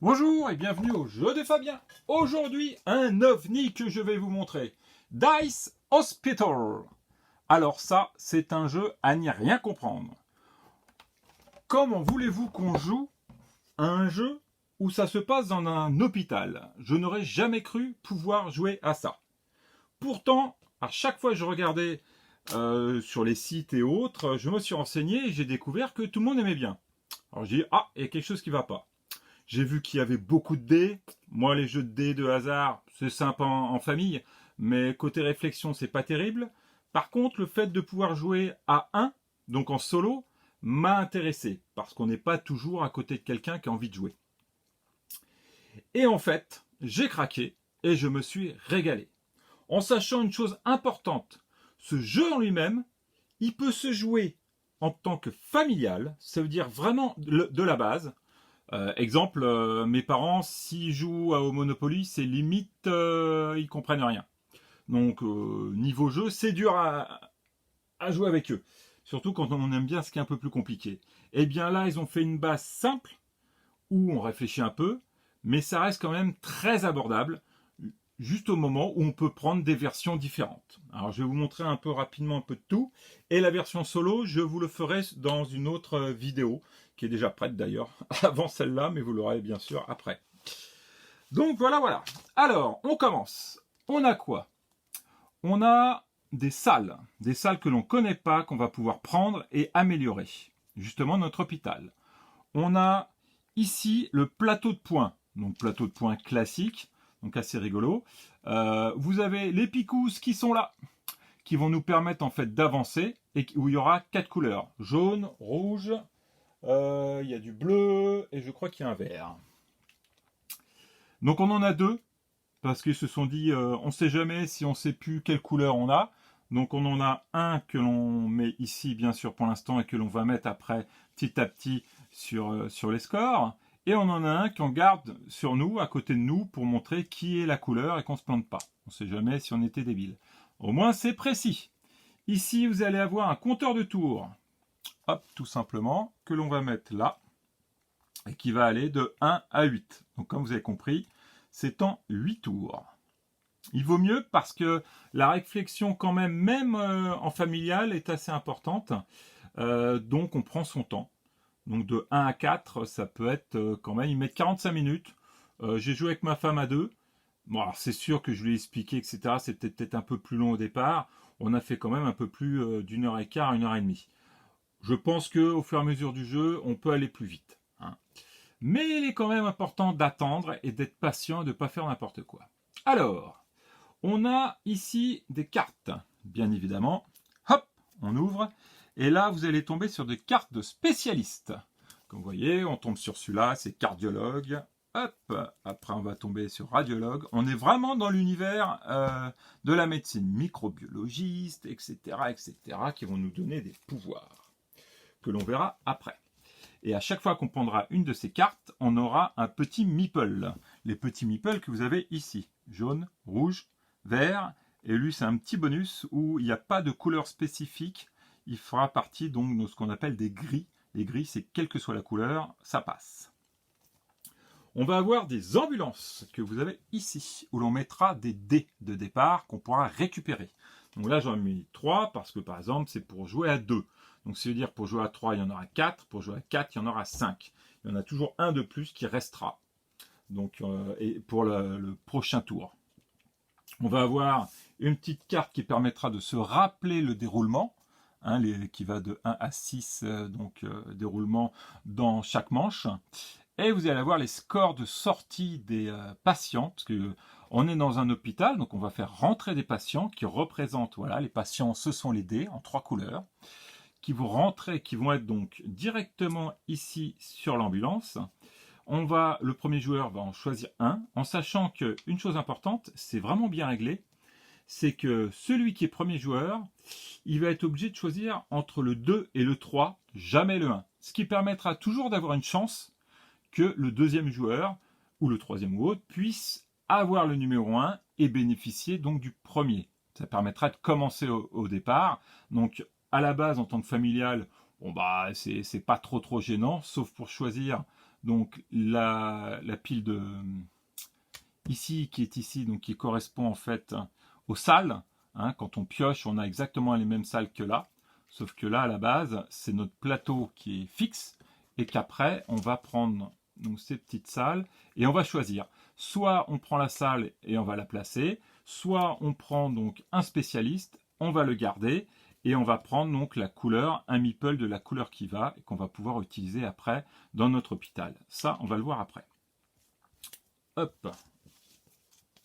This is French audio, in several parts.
Bonjour et bienvenue au jeu de Fabien. Aujourd'hui, un ovni que je vais vous montrer. Dice Hospital. Alors ça, c'est un jeu à n'y rien comprendre. Comment voulez-vous qu'on joue à un jeu où ça se passe dans un hôpital? Je n'aurais jamais cru pouvoir jouer à ça. Pourtant, à chaque fois que je regardais sur les sites et autres, je me suis renseigné et j'ai découvert que tout le monde aimait bien. Alors je dis, ah, il y a quelque chose qui ne va pas. J'ai vu qu'il y avait beaucoup de dés. Moi, les jeux de dés de hasard, c'est sympa en famille, mais côté réflexion, c'est pas terrible. Par contre, le fait de pouvoir jouer à un, donc en solo, m'a intéressé, parce qu'on n'est pas toujours à côté de quelqu'un qui a envie de jouer. Et en fait, j'ai craqué et je me suis régalé. En sachant une chose importante, ce jeu en lui-même, il peut se jouer en tant que familial, ça veut dire vraiment de la base. Exemple, mes parents, s'ils jouent au Monopoly, c'est limite, ils comprennent rien. Donc, niveau jeu, c'est dur à jouer avec eux. Surtout quand on aime bien ce qui est un peu plus compliqué. Et bien là, ils ont fait une base simple, où on réfléchit un peu, mais ça reste quand même très abordable, juste au moment où on peut prendre des versions différentes. Alors, je vais vous montrer un peu rapidement un peu de tout. Et la version solo, je vous le ferai dans une autre vidéo, qui est déjà prête d'ailleurs, avant celle-là, mais vous l'aurez bien sûr après. Donc voilà. Alors, on commence. On a quoi? On a des salles que l'on ne connaît pas, qu'on va pouvoir prendre et améliorer. Justement, notre hôpital. On a ici le plateau de points. Donc, plateau de points classique, donc assez rigolo. Vous avez les picousses qui sont là, qui vont nous permettre en fait d'avancer, et où il y aura 4 couleurs. Jaune, rouge, il y a du bleu, et je crois qu'il y a un vert. Donc on en a deux, parce qu'ils se sont dit, on ne sait jamais si on ne sait plus quelle couleur on a. Donc on en a un que l'on met ici, bien sûr, pour l'instant, et que l'on va mettre après, petit à petit, sur les scores. Et on en a un qu'on garde sur nous, à côté de nous, pour montrer qui est la couleur et qu'on ne se plante pas. On ne sait jamais si on était débile. Au moins, c'est précis. Ici, vous allez avoir un compteur de tours. Hop, tout simplement, que l'on va mettre là, et qui va aller de 1 à 8. Donc comme vous avez compris, c'est en 8 tours. Il vaut mieux parce que la réflexion quand même en familial, est assez importante. Donc on prend son temps. Donc de 1 à 4, ça peut être quand même, ils mettent 45 minutes. J'ai joué avec ma femme à 2. Bon, alors c'est sûr que je lui ai expliqué, etc. C'était peut-être un peu plus long au départ. On a fait quand même un peu plus d'une heure et quart, une heure et demie. Je pense qu'au fur et à mesure du jeu, on peut aller plus vite. Hein. Mais il est quand même important d'attendre et d'être patient et de ne pas faire n'importe quoi. Alors, on a ici des cartes, bien évidemment. Hop, on ouvre. Et là, vous allez tomber sur des cartes de spécialistes. Comme vous voyez, on tombe sur celui-là, c'est cardiologue. Hop, après on va tomber sur radiologue. On est vraiment dans l'univers de la médecine, microbiologiste, etc., qui vont nous donner des pouvoirs, que l'on verra après. Et à chaque fois qu'on prendra une de ces cartes, on aura un petit meeple. Les petits meeples que vous avez ici. Jaune, rouge, vert. Et lui, c'est un petit bonus où il n'y a pas de couleur spécifique. Il fera partie donc de ce qu'on appelle des gris. Les gris, c'est quelle que soit la couleur, ça passe. On va avoir des ambulances que vous avez ici, où l'on mettra des dés de départ qu'on pourra récupérer. Donc là, j'en ai mis 3 parce que par exemple, c'est pour jouer à 2. Donc ça veut dire pour jouer à 3, il y en aura 4. Pour jouer à 4, il y en aura 5. Il y en a toujours un de plus qui restera. Donc, et pour le prochain tour. On va avoir une petite carte qui permettra de se rappeler le déroulement, hein, qui va de 1 à 6, déroulement dans chaque manche. Et vous allez avoir les scores de sortie des patients, parce que on est dans un hôpital, donc on va faire rentrer des patients qui représentent, voilà, les patients, ce sont les dés en 3 couleurs, qui vont rentrer, qui vont être donc directement ici sur l'ambulance. Le premier joueur va en choisir un, en sachant qu'une chose importante, c'est vraiment bien réglé, c'est que celui qui est premier joueur, il va être obligé de choisir entre le 2 et le 3, jamais le 1. Ce qui permettra toujours d'avoir une chance que le deuxième joueur, ou le troisième ou autre, puisse avoir le numéro 1 et bénéficier donc du premier. Ça permettra de commencer au départ. Donc à la base, en tant que familial, bon bah c'est pas trop gênant, sauf pour choisir donc la pile de ici qui est ici, donc qui correspond en fait aux salles. Hein, quand on pioche, on a exactement les mêmes salles que là, sauf que là à la base c'est notre plateau qui est fixe et qu'après on va prendre donc ces petites salles et on va choisir. Soit on prend la salle et on va la placer, soit on prend donc un spécialiste, on va le garder et on va prendre donc la couleur, un meeple de la couleur qui va et qu'on va pouvoir utiliser après dans notre hôpital. Ça, on va le voir après. Hop,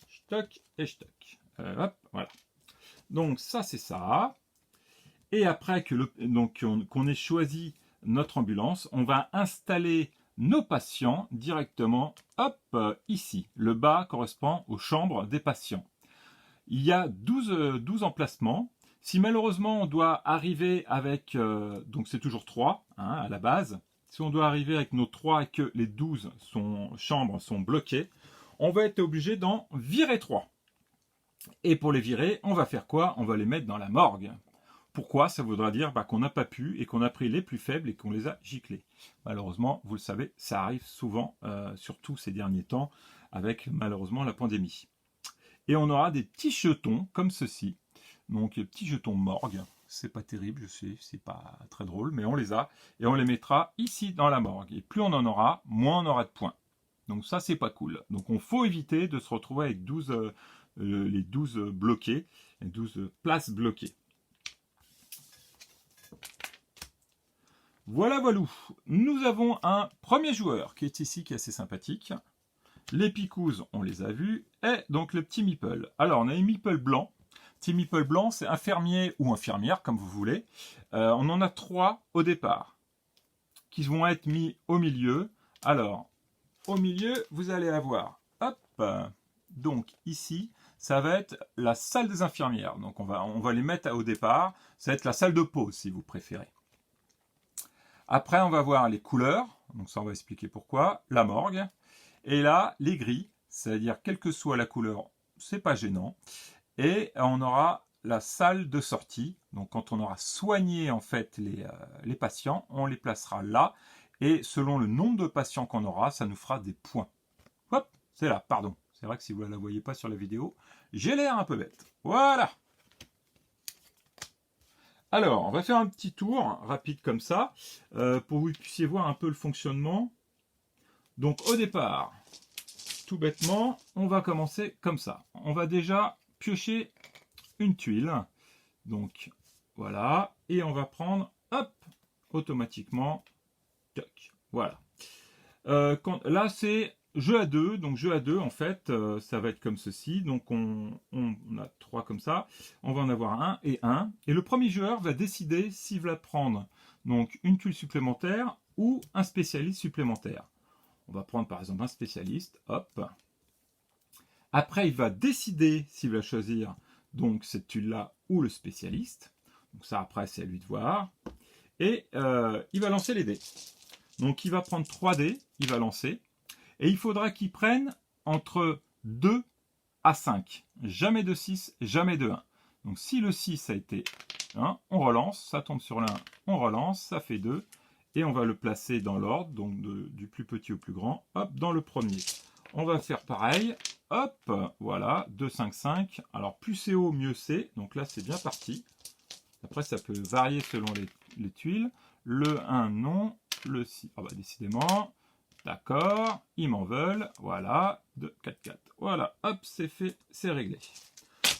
stock et stock. Hop, voilà. Donc ça, c'est ça. Et après qu'on ait choisi notre ambulance, on va installer nos patients directement, hop, ici. Le bas correspond aux chambres des patients. Il y a 12 emplacements. Si malheureusement on doit arriver avec, donc c'est toujours 3 hein, à la base, si on doit arriver avec nos 3 et que les 12 chambres sont bloquées, on va être obligé d'en virer 3. Et pour les virer, on va faire quoi? On va les mettre dans la morgue. Pourquoi? Ça voudra dire qu'on n'a pas pu et qu'on a pris les plus faibles et qu'on les a giclés. Malheureusement, vous le savez, ça arrive souvent, surtout ces derniers temps, avec malheureusement la pandémie. Et on aura des petits jetons comme ceci. Donc les petits jetons morgue. C'est pas terrible, je sais, c'est pas très drôle, mais on les a. Et on les mettra ici dans la morgue. Et plus on en aura, moins on aura de points. Donc ça, c'est pas cool. Donc on faut éviter de se retrouver avec les 12 bloqués, les 12 places bloquées. Voilà, voilà. Nous avons un premier joueur qui est ici, qui est assez sympathique. Les picouses, on les a vus. Et donc le petit meeple. Alors, on a un meeple blanc. Petit meeple blanc, c'est infirmier ou infirmière, comme vous voulez. On en a 3 au départ, qui vont être mis au milieu. Alors, au milieu, vous allez avoir, hop, donc ici, ça va être la salle des infirmières. Donc on va les mettre au départ. Ça va être la salle de pause, si vous préférez. Après, on va voir les couleurs. Donc ça, on va expliquer pourquoi. La morgue. Et là, les gris, c'est-à-dire quelle que soit la couleur, c'est pas gênant. Et on aura la salle de sortie. Donc quand on aura soigné en fait les patients, on les placera là. Et selon le nombre de patients qu'on aura, ça nous fera des points. Hop, c'est là, pardon. C'est vrai que si vous ne la voyez pas sur la vidéo, j'ai l'air un peu bête. Voilà. Alors, on va faire un petit tour rapide comme ça, pour que vous puissiez voir un peu le fonctionnement. Donc au départ, tout bêtement, on va commencer comme ça. On va déjà piocher une tuile. Donc voilà. Et on va prendre, hop, automatiquement, toc, voilà. Là c'est jeu à 2. Donc jeu à 2, en fait, ça va être comme ceci. Donc on a 3 comme ça. On va en avoir un et un. Et le premier joueur va décider s'il va prendre donc une tuile supplémentaire ou un spécialiste supplémentaire. On va prendre par exemple un spécialiste, hop. Après, il va décider s'il va choisir donc cette tuile-là ou le spécialiste. Donc ça, après, c'est à lui de voir. Et il va lancer les dés. Donc il va prendre 3 dés, il va lancer. Et il faudra qu'il prenne entre 2 à 5. Jamais de 6, jamais de 1. Donc si le 6 a été 1, on relance, ça tombe sur l'1, on relance, ça fait 2. Et on va le placer dans l'ordre, donc du plus petit au plus grand, hop, dans le premier. On va faire pareil, hop, voilà, 2, 5, 5. Alors plus c'est haut, mieux c'est. Donc là, c'est bien parti. Après, ça peut varier selon les tuiles. Le 1, non. Le 6, ah bah décidément. D'accord, ils m'en veulent. Voilà, 2, 4, 4. Voilà, hop, c'est fait, c'est réglé.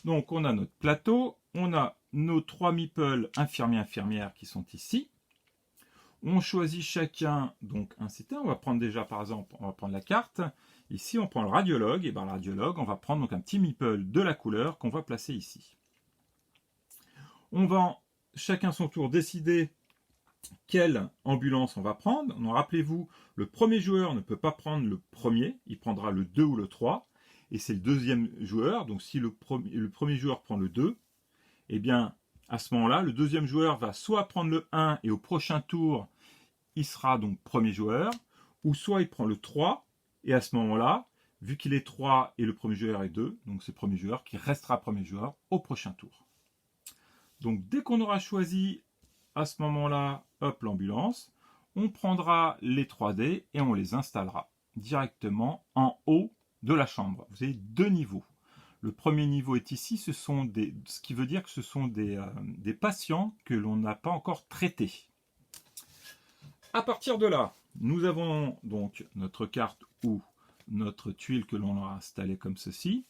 Donc on a notre plateau, on a nos 3 meeples infirmiers-infirmières qui sont ici. On choisit chacun donc un CT. On va prendre déjà par exemple, on va prendre la carte. Ici on prend le radiologue. Et bien le radiologue, on va prendre donc un petit meeple de la couleur qu'on va placer ici. On va chacun son tour décider quelle ambulance on va prendre. Donc, rappelez-vous, le premier joueur ne peut pas prendre le premier, il prendra le 2 ou le 3. Et c'est le deuxième joueur. Donc si le premier joueur prend le 2, eh bien à ce moment-là, le deuxième joueur va soit prendre le 1 et au prochain tour, il sera donc premier joueur, ou soit il prend le 3 et à ce moment-là, vu qu'il est 3 et le premier joueur est 2, donc c'est le premier joueur qui restera premier joueur au prochain tour. Donc dès qu'on aura choisi à ce moment-là, hop, l'ambulance, on prendra les 3 dés et on les installera directement en haut de la chambre. Vous avez 2 niveaux. Le premier niveau est ici, ce qui veut dire que ce sont des patients que l'on n'a pas encore traités. À partir de là, nous avons donc notre carte ou notre tuile que l'on a installée comme ceci.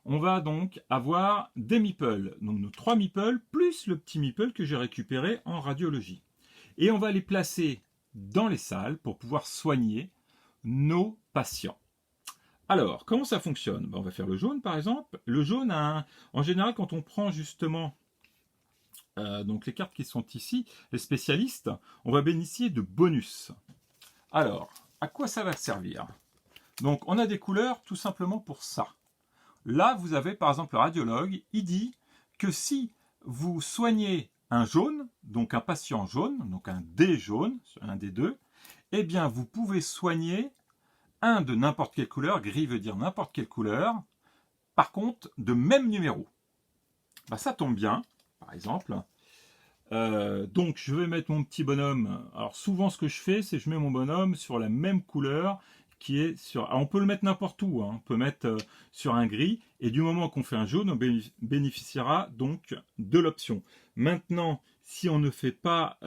On va donc avoir des meeples, donc nos 3 meeples, plus le petit meeple que j'ai récupéré en radiologie. Et on va les placer dans les salles pour pouvoir soigner nos patients. Alors, comment ça fonctionne? On va faire le jaune par exemple. Le jaune, en général, quand on prend justement donc les cartes qui sont ici, les spécialistes, on va bénéficier de bonus. Alors, à quoi ça va servir? Donc, on a des couleurs tout simplement pour ça. Là, vous avez par exemple le radiologue, il dit que si vous soignez un jaune, donc un patient jaune, donc un D jaune, un D2, eh bien vous pouvez soigner un de n'importe quelle couleur, gris veut dire n'importe quelle couleur, par contre de même numéro. Ben, ça tombe bien, par exemple. Donc je vais mettre mon petit bonhomme. Alors souvent ce que je fais, c'est que je mets mon bonhomme sur la même couleur qui est sur... Alors, on peut le mettre n'importe où, hein. On peut mettre sur un gris, et du moment qu'on fait un jaune, on bénéficiera donc de l'option. Maintenant, si on ne fait pas,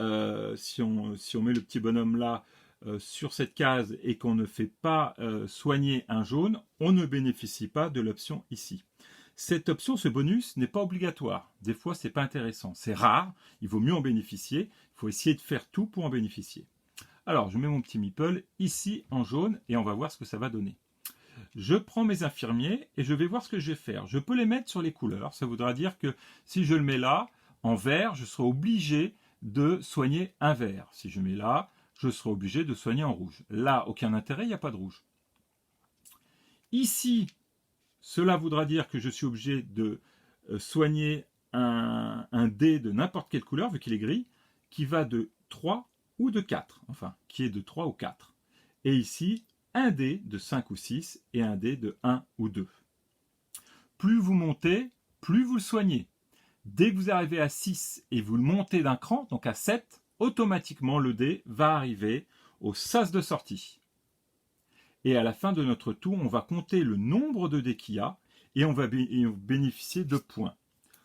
si on met le petit bonhomme là, sur cette case, et qu'on ne fait pas soigner un jaune, on ne bénéficie pas de l'option ici. Cette option, ce bonus, n'est pas obligatoire. Des fois, c'est pas intéressant. C'est rare, il vaut mieux en bénéficier. Il faut essayer de faire tout pour en bénéficier. Alors, je mets mon petit meeple ici en jaune et on va voir ce que ça va donner. Je prends mes infirmiers et je vais voir ce que je vais faire. Je peux les mettre sur les couleurs. Ça voudra dire que si je le mets là, en vert, je serai obligé de soigner un vert. Si je mets là, je serai obligé de soigner en rouge. Là, aucun intérêt, il n'y a pas de rouge. Ici, cela voudra dire que je suis obligé de soigner un dé de n'importe quelle couleur, vu qu'il est gris, qui va de 3 ou de 4, enfin, qui est de 3 ou 4. Et ici, un dé de 5 ou 6 et un dé de 1 ou 2. Plus vous montez, plus vous le soignez. Dès que vous arrivez à 6 et vous le montez d'un cran, donc à 7, automatiquement le dé va arriver au sas de sortie. Et à la fin de notre tour, on va compter le nombre de dés qu'il y a et on va bénéficier de points.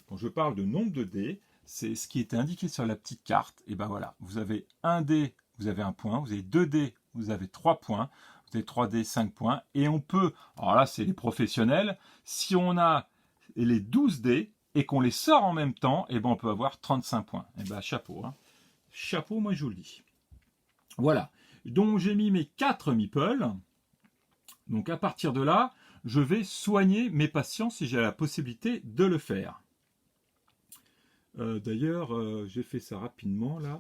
Quand je parle de nombre de dés, c'est ce qui était indiqué sur la petite carte. Et ben voilà, vous avez un dé, vous avez un point, vous avez 2 dés, vous avez 3 points, vous avez 3 dés, 5 points. Et on peut, alors là c'est les professionnels, si on a les 12 dés et qu'on les sort en même temps, et ben on peut avoir 35 points. Et ben chapeau, hein. Chapeau, moi je vous le dis. Voilà, donc j'ai mis mes 4 meeples. Donc à partir de là, je vais soigner mes patients si j'ai la possibilité de le faire. D'ailleurs, j'ai fait ça rapidement là.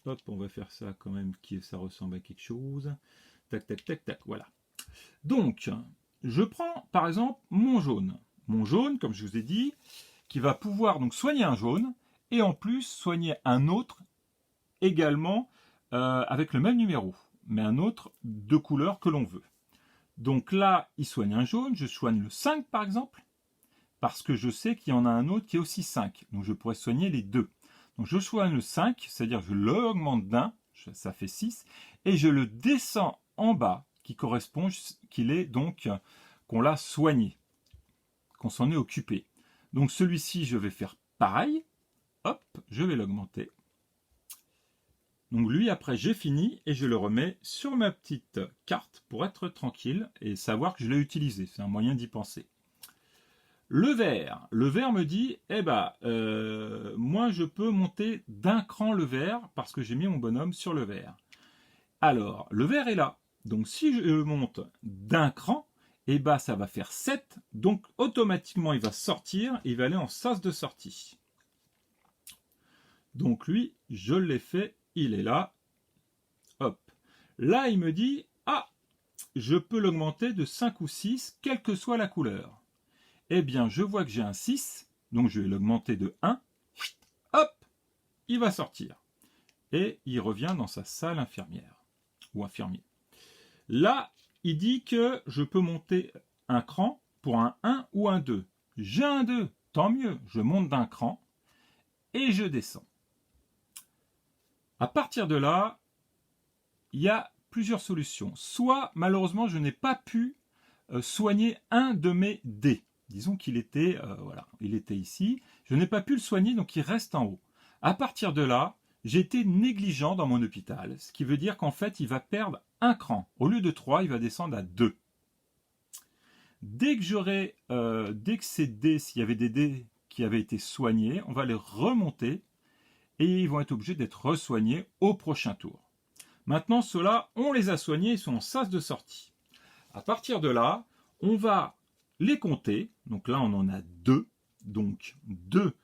Hop, on va faire ça quand même, ça ressemble à quelque chose. Tac, tac, tac, tac, voilà. Donc, je prends par exemple mon jaune. Mon jaune, comme je vous ai dit, qui va pouvoir donc soigner un jaune et en plus soigner un autre également avec le même numéro, mais un autre de couleur que l'on veut. Donc là, il soigne un jaune, je soigne le 5 par exemple, parce que je sais qu'il y en a un autre qui est aussi 5. Donc je pourrais soigner les deux. Donc je soigne le 5, c'est-à-dire je l'augmente d'un, ça fait 6, et je le descends en bas, qui correspond qu'il est donc qu'on l'a soigné, qu'on s'en est occupé. Donc celui-ci, je vais faire pareil. Hop, je vais l'augmenter. Donc lui, après, j'ai fini et je le remets sur ma petite carte pour être tranquille et savoir que je l'ai utilisé. C'est un moyen d'y penser. Le vert me dit, eh ben, moi je peux monter d'un cran le vert parce que j'ai mis mon bonhomme sur le vert. Alors, le vert est là. Donc si je monte d'un cran, eh ben, ça va faire 7. Donc automatiquement, il va sortir et il va aller en sas de sortie. Donc lui, je l'ai fait, il est là. Hop. Là, il me dit, ah, je peux l'augmenter de 5 ou 6, quelle que soit la couleur. Eh bien, je vois que j'ai un 6, donc je vais l'augmenter de 1. Hop, il va sortir. Et il revient dans sa salle infirmière, ou infirmier. Là, il dit que je peux monter un cran pour un 1 ou un 2. J'ai un 2, tant mieux, je monte d'un cran et je descends. À partir de là, il y a plusieurs solutions. Soit, malheureusement, je n'ai pas pu soigner un de mes dés. Disons qu'il était, voilà, il était ici. Je n'ai pas pu le soigner, donc il reste en haut. À partir de là, j'ai été négligent dans mon hôpital, ce qui veut dire qu'en fait, il va perdre un cran. Au lieu de 3, il va descendre à 2. Dès que ces dés, s'il y avait des dés qui avaient été soignés, on va les remonter et ils vont être obligés d'être resoignés au prochain tour. Maintenant, ceux-là, on les a soignés, ils sont en sas de sortie. À partir de là, on va les compter. Donc là, on en a 2. Donc 2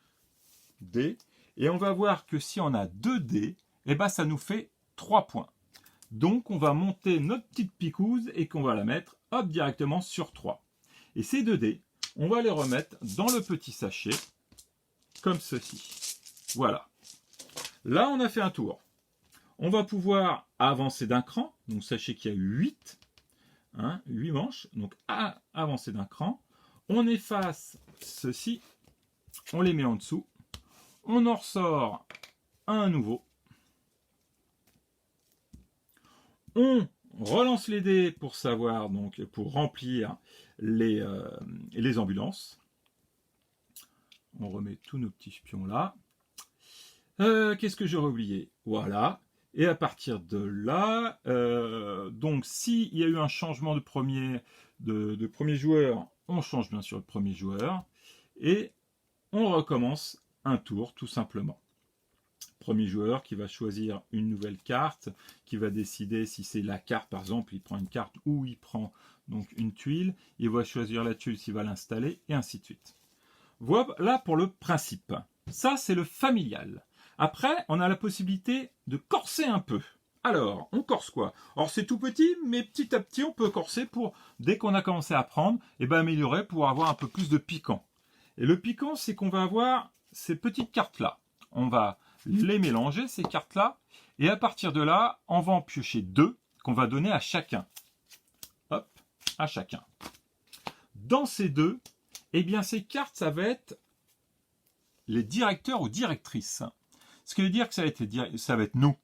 dés. Et on va voir que si on a 2 dés, eh ben, ça nous fait 3 points. Donc on va monter notre petite picouse et qu'on va la mettre hop, directement sur 3. Et ces 2 dés, on va les remettre dans le petit sachet, comme ceci. Voilà. Là, on a fait un tour. On va pouvoir avancer d'un cran. Donc sachez qu'il y a 8. 8 manches. Donc avancer d'un cran. On efface ceci. On les met en dessous. On en ressort un nouveau. On relance les dés pour savoir, donc pour remplir les ambulances. On remet tous nos petits pions là. Qu'est-ce que j'aurais oublié? Voilà. Et à partir de là, donc s'il y a eu un changement de premier joueur, on change bien sûr le premier joueur. Et on recommence un tour tout simplement. Premier joueur qui va choisir une nouvelle carte, qui va décider si c'est la carte, par exemple, il prend une carte ou il prend donc une tuile, il va choisir la tuile s'il va l'installer, et ainsi de suite. Voilà pour le principe. Ça, c'est le familial. Après, on a la possibilité de corser un peu. Alors, on corse quoi? Alors, c'est tout petit, mais petit à petit, on peut corser pour, dès qu'on a commencé à apprendre, et ben améliorer pour avoir un peu plus de piquant. Et le piquant, c'est qu'on va avoir ces petites cartes-là. On va les mélanger, ces cartes-là, et à partir de là, on va en piocher 2 qu'on va donner à chacun. Hop, à chacun. Dans ces 2, eh bien, ces cartes, ça va être les directeurs ou directrices. Ce qui veut dire que ça va être nous,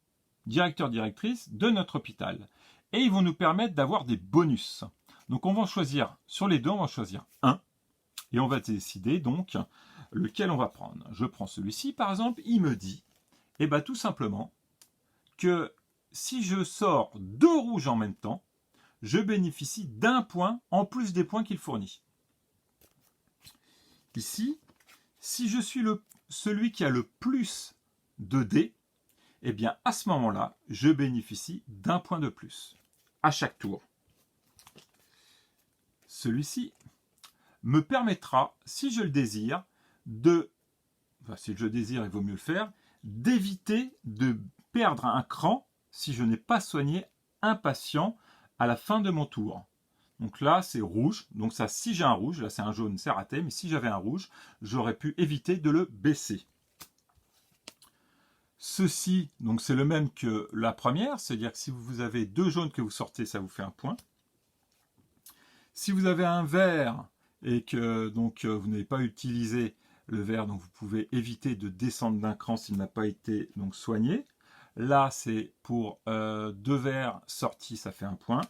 directeurs, directrices de notre hôpital. Et ils vont nous permettre d'avoir des bonus. Donc, on va choisir, sur les 2, on va choisir un, et on va décider donc lequel on va prendre. Je prends celui-ci, par exemple, il me dit, eh bien, tout simplement, que si je sors 2 rouges en même temps, je bénéficie d'1 point en plus des points qu'il fournit. Ici, si je suis celui qui a le plus de dés, eh bien, à ce moment-là, je bénéficie d'1 point de plus à chaque tour. Celui-ci me permettra, si je le désire, si je le désire, il vaut mieux le faire, d'éviter de perdre un cran si je n'ai pas soigné un patient à la fin de mon tour. Donc là, c'est rouge. Donc ça, si j'ai un rouge, là c'est un jaune, c'est raté, mais si j'avais un rouge, j'aurais pu éviter de le baisser. Ceci, donc c'est le même que la première, c'est-à-dire que si vous avez 2 jaunes que vous sortez, ça vous fait 1 point. Si vous avez un vert et que donc vous n'avez pas utilisé le vert, donc vous pouvez éviter de descendre d'un cran s'il n'a pas été donc soigné. Là, c'est pour 2 verts sortis, ça fait 1 point.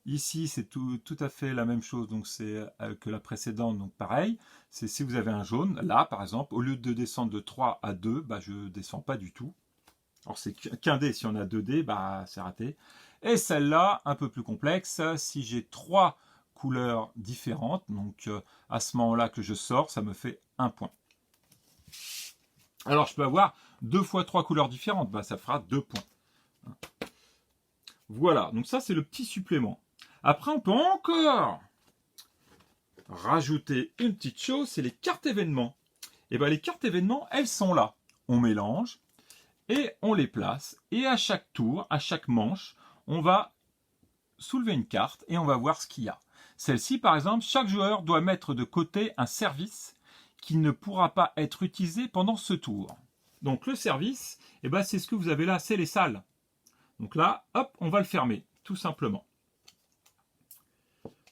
Ici, c'est tout à fait la même chose, donc c'est que la précédente, donc pareil. C'est si vous avez un jaune, là par exemple, au lieu de descendre de 3 à 2, bah, je ne descends pas du tout. Alors c'est qu'un dé, si on a 2 dés, bah, c'est raté. Et celle-là, un peu plus complexe, si j'ai 3 couleurs différentes, donc à ce moment-là que je sors, ça me fait 1 point. Alors je peux avoir 2 fois 3 couleurs différentes, bah, ça fera 2 points. Voilà, donc ça c'est le petit supplément. Après on peut encore rajouter une petite chose, c'est les cartes événements. Et bien les cartes événements, elles sont là. On mélange et on les place. Et à chaque tour, à chaque manche, on va soulever une carte et on va voir ce qu'il y a. Celle-ci, par exemple, chaque joueur doit mettre de côté un service qui ne pourra pas être utilisé pendant ce tour. Donc le service, eh ben, c'est ce que vous avez là, c'est les salles. Donc là, hop, on va le fermer, tout simplement.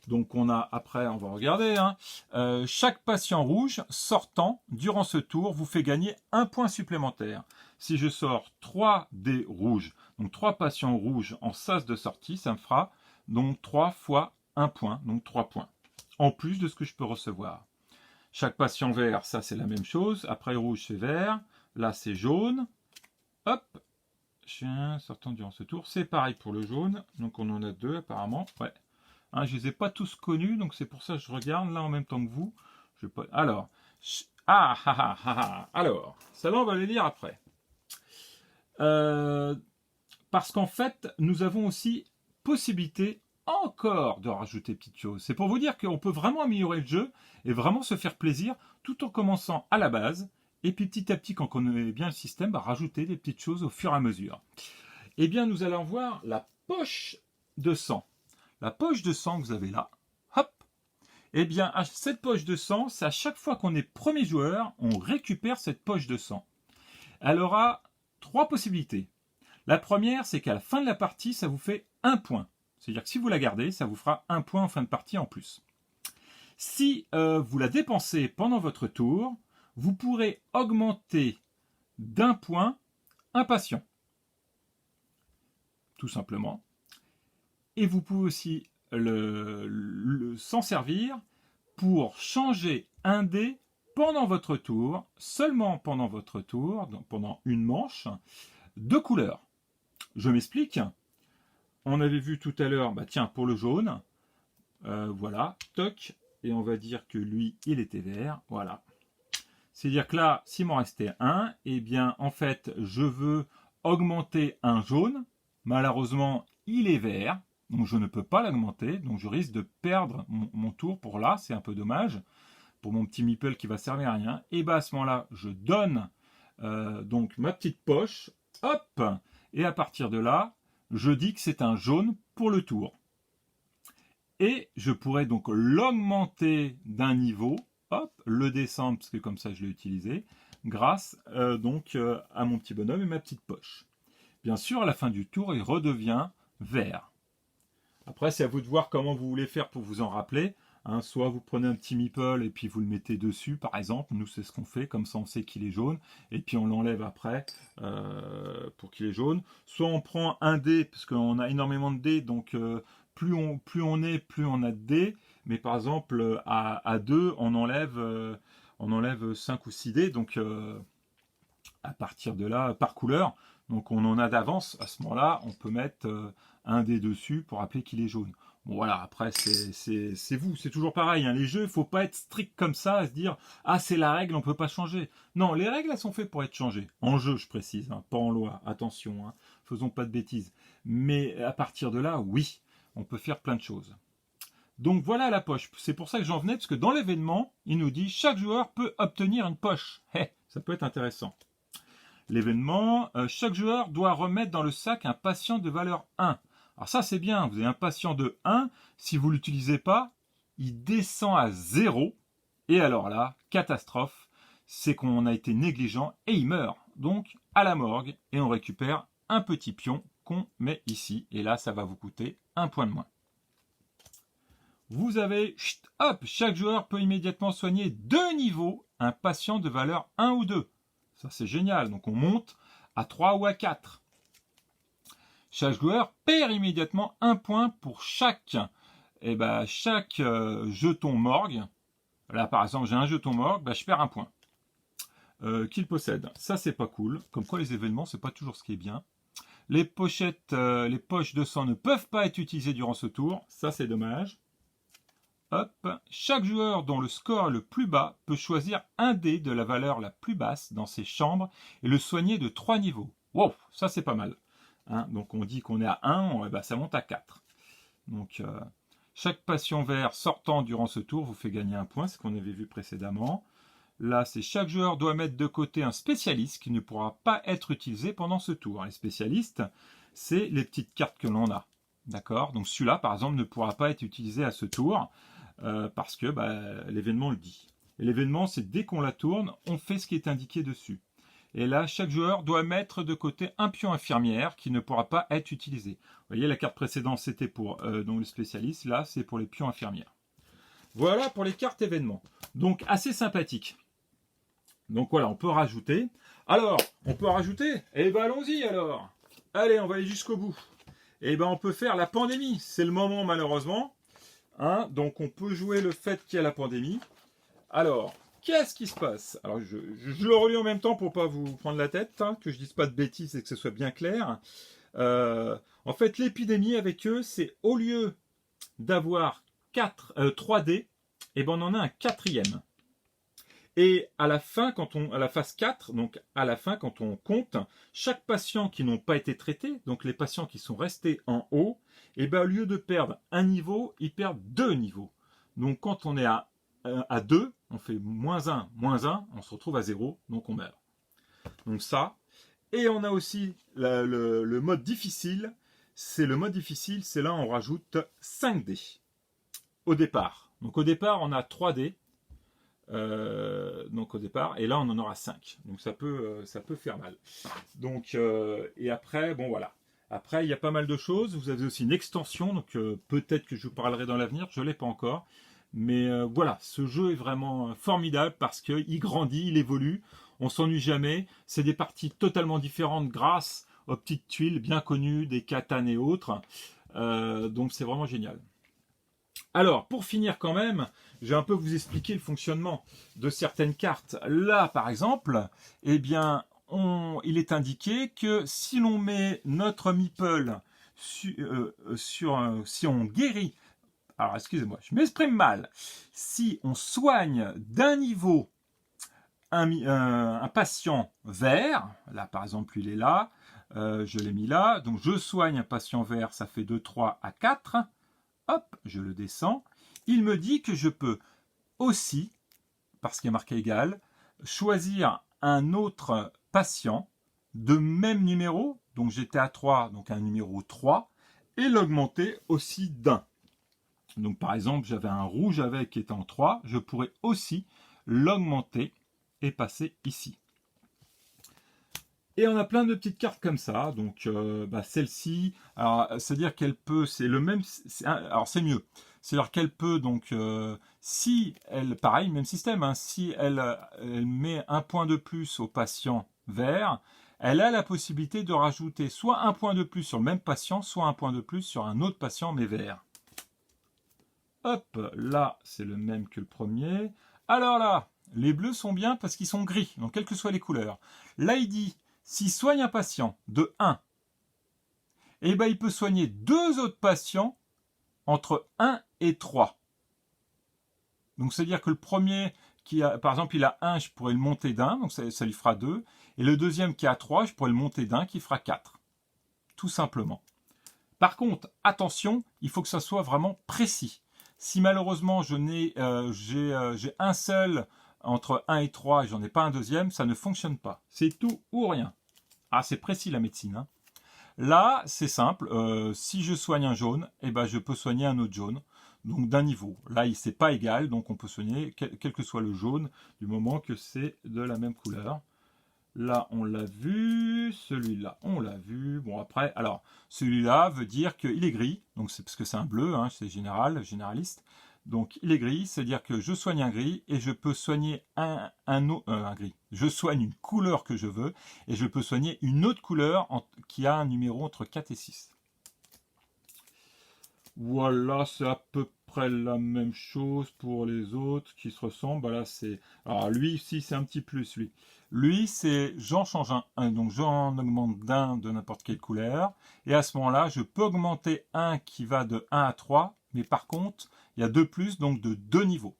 Donc on a, après, on va regarder, hein, chaque patient rouge sortant durant ce tour vous fait gagner 1 point supplémentaire. Si je sors 3 dés rouges, donc 3 patients rouges en sas de sortie, ça me fera donc 3 fois 1 point, donc 3 points, en plus de ce que je peux recevoir. Chaque patient vert, ça c'est la même chose. Après rouge, c'est vert. Là, c'est jaune. Hop, chien sortant durant ce tour. C'est pareil pour le jaune. Donc on en a 2 apparemment. Ouais. Hein, je ne les ai pas tous connus, donc c'est pour ça que je regarde là en même temps que vous. Je pas... Alors, alors, ça là on va les lire après. Parce qu'en fait, nous avons aussi possibilité encore de rajouter petites choses. C'est pour vous dire qu'on peut vraiment améliorer le jeu et vraiment se faire plaisir tout en commençant à la base et puis petit à petit, quand on connaît bien le système, rajouter des petites choses au fur et à mesure. Eh bien, nous allons voir la poche de sang. La poche de sang que vous avez là, hop. Eh bien, cette poche de sang, c'est à chaque fois qu'on est premier joueur, on récupère cette poche de sang. Elle aura 3 possibilités. La première, c'est qu'à la fin de la partie, ça vous fait 1 point. C'est-à-dire que si vous la gardez, ça vous fera 1 point en fin de partie en plus. Si vous la dépensez pendant votre tour, vous pourrez augmenter d'1 point un patient. Tout simplement. Et vous pouvez aussi s'en servir pour changer un dé pendant votre tour, seulement pendant votre tour, donc pendant une manche, de couleur. Je m'explique. On avait vu tout à l'heure, tiens, pour le jaune, voilà, toc, et on va dire que lui, il était vert, voilà. C'est-à-dire que là, s'il m'en restait un, eh bien, en fait, je veux augmenter un jaune. Malheureusement, il est vert, donc je ne peux pas l'augmenter, donc je risque de perdre mon tour pour là, c'est un peu dommage, pour mon petit meeple qui va servir à rien. Et bien, à ce moment-là, je donne donc ma petite poche, hop, et à partir de là, je dis que c'est un jaune pour le tour. Et je pourrais donc l'augmenter d'un niveau, hop, le descendre, parce que comme ça je l'ai utilisé, grâce à mon petit bonhomme et ma petite poche. Bien sûr, à la fin du tour, il redevient vert. Après, c'est à vous de voir comment vous voulez faire pour vous en rappeler. Hein, soit vous prenez un petit meeple et puis vous le mettez dessus, par exemple. Nous, c'est ce qu'on fait, comme ça on sait qu'il est jaune. Et puis on l'enlève après pour qu'il est jaune. Soit on prend un dé, parce qu'on a énormément de dés, donc plus on est, plus on a de dés. Mais par exemple, à 2, on enlève 5 ou 6 dés. Donc à partir de là, par couleur. Donc on en a d'avance. À ce moment-là, on peut mettre un dé dessus pour rappeler qu'il est jaune. Bon voilà, après c'est vous, c'est toujours pareil. Hein. Les jeux, il ne faut pas être strict comme ça, à se dire « Ah, c'est la règle, on ne peut pas changer ». Non, les règles, elles sont faites pour être changées. En jeu, je précise, hein, pas en loi. Attention, hein, faisons pas de bêtises. Mais à partir de là, oui, on peut faire plein de choses. Donc voilà la poche. C'est pour ça que j'en venais, parce que dans l'événement, il nous dit « Chaque joueur peut obtenir une poche ». Ça peut être intéressant. L'événement, chaque joueur doit remettre dans le sac un patient de valeur 1. Alors ça c'est bien, vous avez un patient de 1, si vous ne l'utilisez pas, il descend à 0. Et alors là, catastrophe, c'est qu'on a été négligent et il meurt. Donc à la morgue et on récupère un petit pion qu'on met ici. Et là ça va vous coûter 1 point de moins. Vous avez, hop, chaque joueur peut immédiatement soigner 2 niveaux un patient de valeur 1 ou 2. Ça c'est génial, donc on monte à 3 ou à 4. Chaque joueur perd immédiatement 1 point pour chaque jeton morgue. Là par exemple j'ai un jeton morgue, je perds 1 point qu'il possède. Ça c'est pas cool, comme quoi les événements c'est pas toujours ce qui est bien. Les pochettes, les poches de sang ne peuvent pas être utilisées durant ce tour, ça c'est dommage. Hop. Chaque joueur dont le score est le plus bas peut choisir un dé de la valeur la plus basse dans ses chambres et le soigner de 3 niveaux. Wow, ça c'est pas mal. Hein, donc on dit qu'on est à 1, ça monte à 4. Donc chaque patient vert sortant durant ce tour vous fait gagner 1 point, c'est ce qu'on avait vu précédemment. Là, c'est chaque joueur doit mettre de côté un spécialiste qui ne pourra pas être utilisé pendant ce tour. Les spécialistes, c'est les petites cartes que l'on a. D'accord? Donc celui-là, par exemple, ne pourra pas être utilisé à ce tour parce que l'événement le dit. Et l'événement, c'est dès qu'on la tourne, on fait ce qui est indiqué dessus. Et là, chaque joueur doit mettre de côté un pion infirmière qui ne pourra pas être utilisé. Vous voyez, la carte précédente, c'était pour donc le spécialiste. Là, c'est pour les pions infirmières. Voilà pour les cartes événements. Donc, assez sympathique. Donc voilà, on peut rajouter. Alors, on peut rajouter. Eh ben allons-y alors. Allez, on va aller jusqu'au bout. Eh ben on peut faire la pandémie. C'est le moment malheureusement. Hein, donc on peut jouer le fait qu'il y a la pandémie. Alors, qu'est-ce qui se passe? Alors je le relis en même temps pour pas vous prendre la tête, hein, que je dise pas de bêtises et que ce soit bien clair. En fait, l'épidémie avec eux, c'est au lieu d'avoir 3 dés, et ben on en a un quatrième. Et à la fin, à la phase 4, donc à la fin, quand on compte, chaque patient qui n'ont pas été traités, donc les patients qui sont restés en haut, et ben au lieu de perdre un niveau, ils perdent 2 niveaux. Donc quand on est à 2, on fait moins 1, on se retrouve à 0, donc on meurt. Donc ça. Et on a aussi le mode difficile. C'est le mode difficile, c'est là on rajoute 5 dés au départ. Donc au départ, on a 3 dés. Donc au départ, et là on en aura 5. Donc ça peut faire mal. Donc et après, bon voilà. Après, il y a pas mal de choses. Vous avez aussi une extension, donc peut-être que je vous parlerai dans l'avenir. Je l'ai pas encore, mais voilà, ce jeu est vraiment formidable parce qu'il grandit, il évolue. On s'ennuie jamais. C'est des parties totalement différentes grâce aux petites tuiles bien connues des Catan et autres. Donc c'est vraiment génial. Alors, pour finir quand même, je vais un peu vous expliquer le fonctionnement de certaines cartes. Là, par exemple, eh bien, il est indiqué que si l'on met notre meeple si on guérit, alors excusez-moi, je m'exprime mal, si on soigne d'un niveau un patient vert, là par exemple il est là, je l'ai mis là, donc je soigne un patient vert, ça fait de 3 à 4. Hop, je le descends. Il me dit que je peux aussi, parce qu'il y a marqué égal, choisir un autre patient de même numéro, donc j'étais à 3, donc un numéro 3, et l'augmenter aussi d'un. Donc par exemple, j'avais un rouge avec qui était en 3, je pourrais aussi l'augmenter et passer ici. Et on a plein de petites cartes comme ça. Donc celle-ci, alors c'est-à-dire qu'elle peut, c'est le même, alors c'est mieux. C'est-à-dire qu'elle peut donc, si elle, pareil, même système, hein, si elle met un point de plus au patient vert, elle a la possibilité de rajouter soit un point de plus sur le même patient, soit un point de plus sur un autre patient mais vert. Hop, là c'est le même que le premier. Alors là, les bleus sont bien parce qu'ils sont gris, donc quelles que soient les couleurs. Là il dit, s'il soigne un patient de 1, eh ben, il peut soigner 2 autres patients entre 1 et 3. Donc, c'est-à-dire que le premier, qui a, par exemple, il a 1, je pourrais le monter d'un, donc ça lui fera 2. Et le deuxième qui a 3, je pourrais le monter d'un, qui fera 4. Tout simplement. Par contre, attention, il faut que ça soit vraiment précis. Si malheureusement j'ai un seul entre 1 et 3 et j'en ai pas un deuxième, ça ne fonctionne pas. C'est tout ou rien. Ah, c'est précis la médecine. Hein. Là, c'est simple. Si je soigne un jaune, eh ben, je peux soigner un autre jaune. Donc d'un niveau. Là, c'est pas égal, donc on peut soigner quel que soit le jaune, du moment que c'est de la même couleur. Là, on l'a vu. Celui-là, on l'a vu. Bon, après, alors, celui-là veut dire qu'il est gris. Donc c'est parce que c'est un bleu, hein, c'est généraliste. Donc il est gris, c'est-à-dire que je soigne un gris et je peux soigner un gris. Je soigne une couleur que je veux et je peux soigner une autre couleur qui a un numéro entre 4 et 6. Voilà, c'est à peu près la même chose pour les autres qui se ressemblent. Voilà, c'est. Alors lui ici, c'est un petit plus, lui. Lui, c'est j'en change un, donc j'en augmente d'un de n'importe quelle couleur. Et à ce moment-là, je peux augmenter un qui va de 1 à 3, mais par contre, il y a 2 plus, donc de 2 niveaux.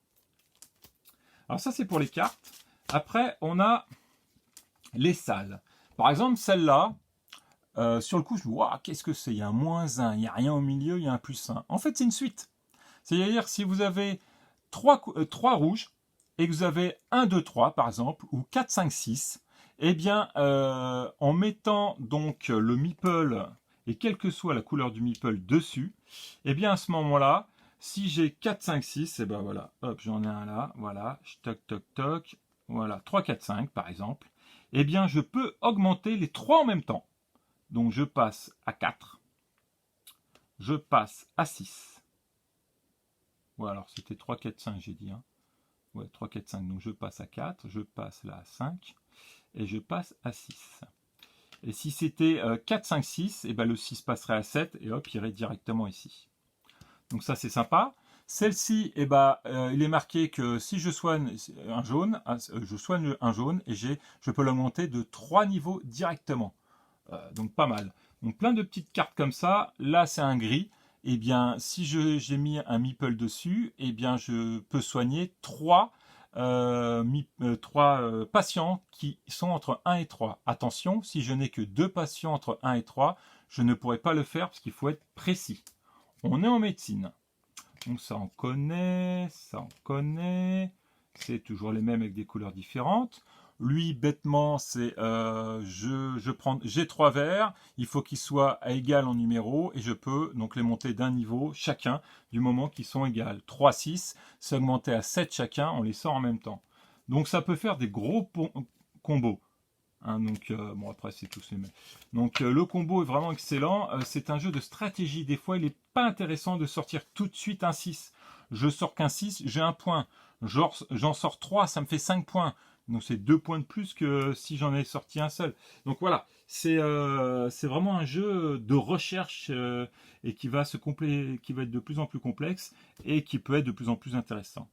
Alors ça, c'est pour les cartes. Après, on a les salles. Par exemple, celle-là, sur le coup, je me dis, wow, qu'est-ce que c'est? Il y a un moins 1, il n'y a rien au milieu, il y a un plus 1. En fait, c'est une suite. C'est-à-dire, si vous avez 3 rouges, et que vous avez 1, 2, 3, par exemple, ou 4, 5, 6, eh bien, en mettant donc le meeple, et quelle que soit la couleur du meeple dessus, eh bien, à ce moment-là, si j'ai 4, 5, 6, et ben voilà, hop, j'en ai un là, voilà, toc, toc, toc, voilà, 3, 4, 5, par exemple, eh bien, je peux augmenter les 3 en même temps. Donc je passe à 4, je passe à 6. Voilà, alors c'était 3, 4, 5, j'ai dit. Hein. Ouais, 3, 4, 5. Donc je passe à 4, je passe là à 5 et je passe à 6. Et si c'était 4, 5, 6, et ben le 6 passerait à 7 et hop, il irait directement ici. Donc ça, c'est sympa. Celle-ci, eh ben, il est marqué que si je soigne un jaune, je soigne un jaune et je peux l'augmenter de 3 niveaux directement. Donc pas mal. Donc plein de petites cartes comme ça. Là, c'est un gris. Eh bien, si j'ai mis un meeple dessus, eh bien, je peux soigner 3 patients qui sont entre 1 et 3. Attention, si je n'ai que 2 patients entre 1 et 3, je ne pourrai pas le faire parce qu'il faut être précis. On est en médecine. Donc ça on connaît, ça on connaît. C'est toujours les mêmes avec des couleurs différentes. Lui, bêtement, c'est j'ai 3 verres, il faut qu'ils soient à égal en numéro et je peux donc les monter d'un niveau chacun du moment qu'ils sont égales. 3, 6, c'est augmenté à 7 chacun, on les sort en même temps. Donc ça peut faire des gros combos. Hein, donc bon après c'est tous les mêmes. Donc le combo est vraiment excellent. C'est un jeu de stratégie. Des fois il n'est pas intéressant de sortir tout de suite un 6. Je sors qu'un 6, j'ai un point. J'en sors 3, ça me fait 5 points. Donc c'est 2 points de plus que si j'en ai sorti un seul. Donc voilà, c'est vraiment un jeu de recherche et qui va être de plus en plus complexe et qui peut être de plus en plus intéressant.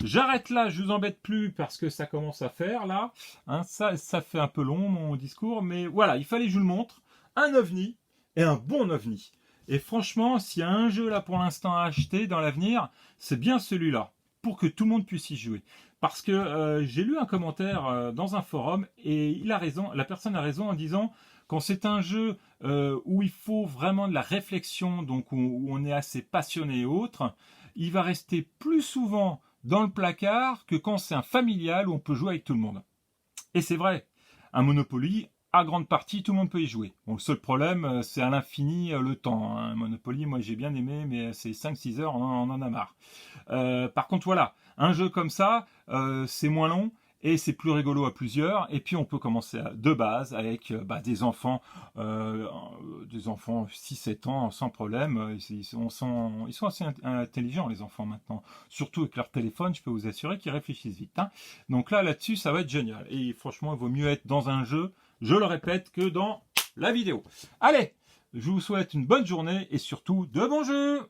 J'arrête là, je vous embête plus parce que ça commence à faire là. Hein, ça fait un peu long mon discours, mais voilà, il fallait que je vous le montre. Un ovni et un bon ovni. Et franchement, s'il y a un jeu là pour l'instant à acheter dans l'avenir, c'est bien celui-là, pour que tout le monde puisse y jouer. Parce que j'ai lu un commentaire dans un forum et il a raison, la personne a raison en disant quand c'est un jeu où il faut vraiment de la réflexion, donc où on est assez passionné et autres, il va rester plus souvent dans le placard que quand c'est un familial où on peut jouer avec tout le monde. Et c'est vrai, un Monopoly, à grande partie, tout le monde peut y jouer. Bon, le seul problème, c'est à l'infini le temps. Hein. Monopoly, moi j'ai bien aimé, mais c'est 5-6 heures, on en a marre. Par contre, voilà, un jeu comme ça, c'est moins long et c'est plus rigolo à plusieurs. Et puis on peut commencer de base avec des enfants 6-7 ans sans problème. Ils sont assez intelligents les enfants maintenant. Surtout avec leur téléphone, je peux vous assurer qu'ils réfléchissent vite. Hein. Donc là-dessus, ça va être génial. Et franchement, il vaut mieux être dans un jeu, je le répète, que dans la vidéo. Allez, je vous souhaite une bonne journée et surtout de bons jeux!